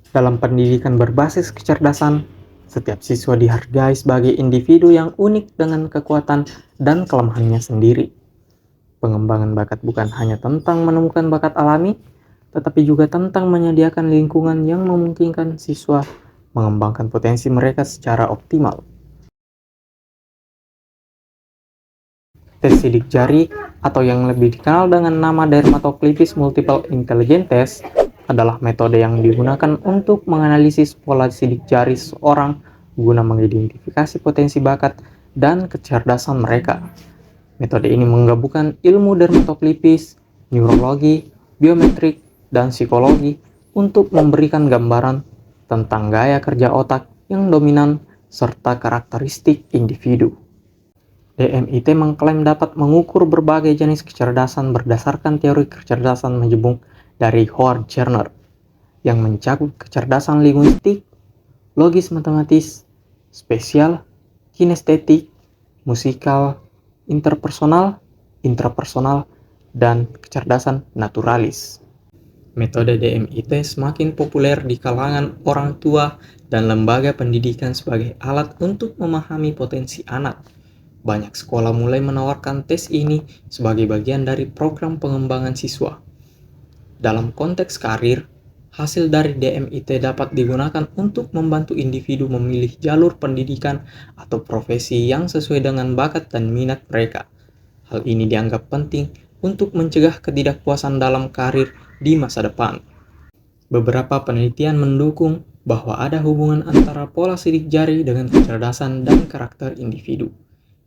Dalam pendidikan berbasis kecerdasan, setiap siswa dihargai sebagai individu yang unik dengan kekuatan dan kelemahannya sendiri. Pengembangan bakat bukan hanya tentang menemukan bakat alami, tetapi juga tentang menyediakan lingkungan yang memungkinkan siswa mengembangkan potensi mereka secara optimal. Tes sidik jari, atau yang lebih dikenal dengan nama Dermatoclitis Multiple Intelligence Test, adalah metode yang digunakan untuk menganalisis pola sidik jari seseorang guna mengidentifikasi potensi bakat dan kecerdasan mereka. Metode ini menggabungkan ilmu dermatoclipis, neurologi, biometrik, dan psikologi untuk memberikan gambaran tentang gaya kerja otak yang dominan serta karakteristik individu. DMIT mengklaim dapat mengukur berbagai jenis kecerdasan berdasarkan teori kecerdasan menjebung dari Howard Gardner yang mencakup kecerdasan linguistik, logis matematis, spesial, kinestetik, musikal, interpersonal, intrapersonal, dan kecerdasan naturalis. Metode DMIT semakin populer di kalangan orang tua dan lembaga pendidikan sebagai alat untuk memahami potensi anak. Banyak sekolah mulai menawarkan tes ini sebagai bagian dari program pengembangan siswa. Dalam konteks karir, hasil dari DMIT dapat digunakan untuk membantu individu memilih jalur pendidikan atau profesi yang sesuai dengan bakat dan minat mereka. Hal ini dianggap penting untuk mencegah ketidakpuasan dalam karir di masa depan. Beberapa penelitian mendukung bahwa ada hubungan antara pola sidik jari dengan kecerdasan dan karakter individu.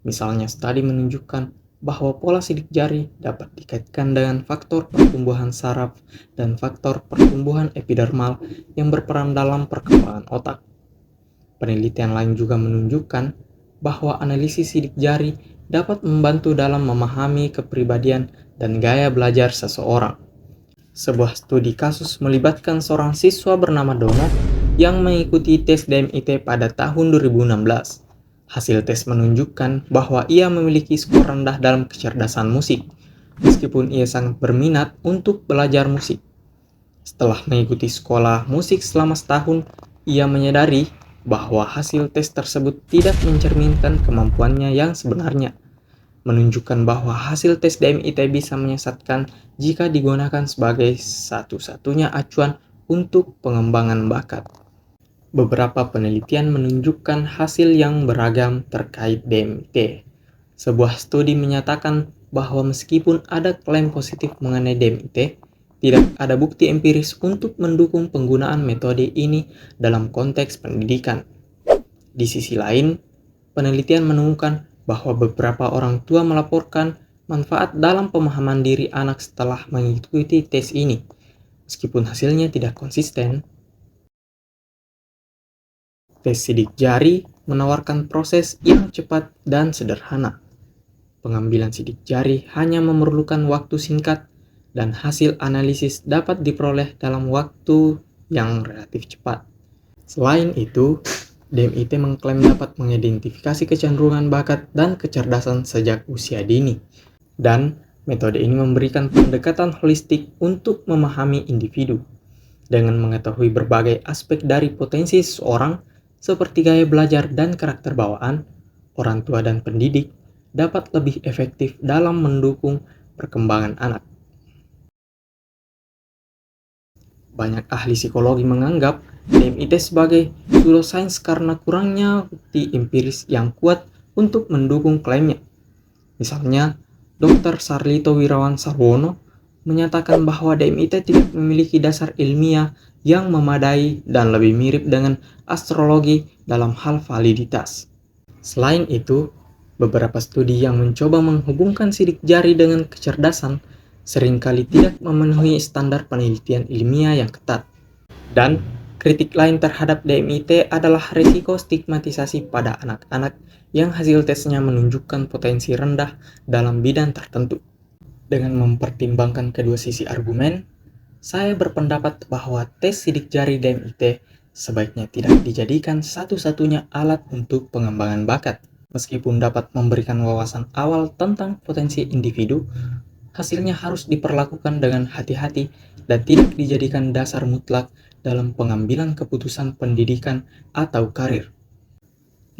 Misalnya, studi menunjukkan bahwa pola sidik jari dapat dikaitkan dengan faktor pertumbuhan saraf dan faktor pertumbuhan epidermal yang berperan dalam perkembangan otak. Penelitian lain juga menunjukkan bahwa analisis sidik jari dapat membantu dalam memahami kepribadian dan gaya belajar seseorang. Sebuah studi kasus melibatkan seorang siswa bernama Dono yang mengikuti tes DMIT pada tahun 2016. Hasil tes menunjukkan bahwa ia memiliki skor rendah dalam kecerdasan musik, meskipun ia sangat berminat untuk belajar musik. Setelah mengikuti sekolah musik selama setahun, ia menyadari bahwa hasil tes tersebut tidak mencerminkan kemampuannya yang sebenarnya, menunjukkan bahwa hasil tes DMIT bisa menyesatkan jika digunakan sebagai satu-satunya acuan untuk pengembangan bakat. Beberapa penelitian menunjukkan hasil yang beragam terkait DMIT. Sebuah studi menyatakan bahwa meskipun ada klaim positif mengenai DMIT, tidak ada bukti empiris untuk mendukung penggunaan metode ini dalam konteks pendidikan. Di sisi lain, penelitian menemukan bahwa beberapa orang tua melaporkan manfaat dalam pemahaman diri anak setelah mengikuti tes ini, meskipun hasilnya tidak konsisten. Tes sidik jari menawarkan proses yang cepat dan sederhana. Pengambilan sidik jari hanya memerlukan waktu singkat dan hasil analisis dapat diperoleh dalam waktu yang relatif cepat. Selain itu, DMIT mengklaim dapat mengidentifikasi kecenderungan bakat dan kecerdasan sejak usia dini. Dan metode ini memberikan pendekatan holistik untuk memahami individu. Dengan mengetahui berbagai aspek dari potensi seseorang, seperti gaya belajar dan karakter bawaan, orang tua dan pendidik dapat lebih efektif dalam mendukung perkembangan anak. Banyak ahli psikologi menganggap DMIT sebagai pseudosains karena kurangnya bukti empiris yang kuat untuk mendukung klaimnya. Misalnya, Dr. Sarlito Wirawan Sarwono menyatakan bahwa DMIT tidak memiliki dasar ilmiah yang memadai dan lebih mirip dengan astrologi dalam hal validitas. Selain itu, beberapa studi yang mencoba menghubungkan sidik jari dengan kecerdasan seringkali tidak memenuhi standar penelitian ilmiah yang ketat. Dan kritik lain terhadap DMIT adalah risiko stigmatisasi pada anak-anak yang hasil tesnya menunjukkan potensi rendah dalam bidang tertentu. Dengan mempertimbangkan kedua sisi argumen, saya berpendapat bahwa tes sidik jari DMIT sebaiknya tidak dijadikan satu-satunya alat untuk pengembangan bakat. Meskipun dapat memberikan wawasan awal tentang potensi individu, hasilnya harus diperlakukan dengan hati-hati dan tidak dijadikan dasar mutlak dalam pengambilan keputusan pendidikan atau karir.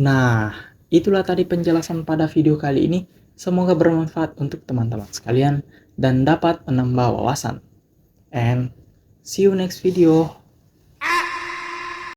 Nah, itulah tadi penjelasan pada video kali ini. Semoga bermanfaat untuk teman-teman sekalian dan dapat menambah wawasan. And see you next video.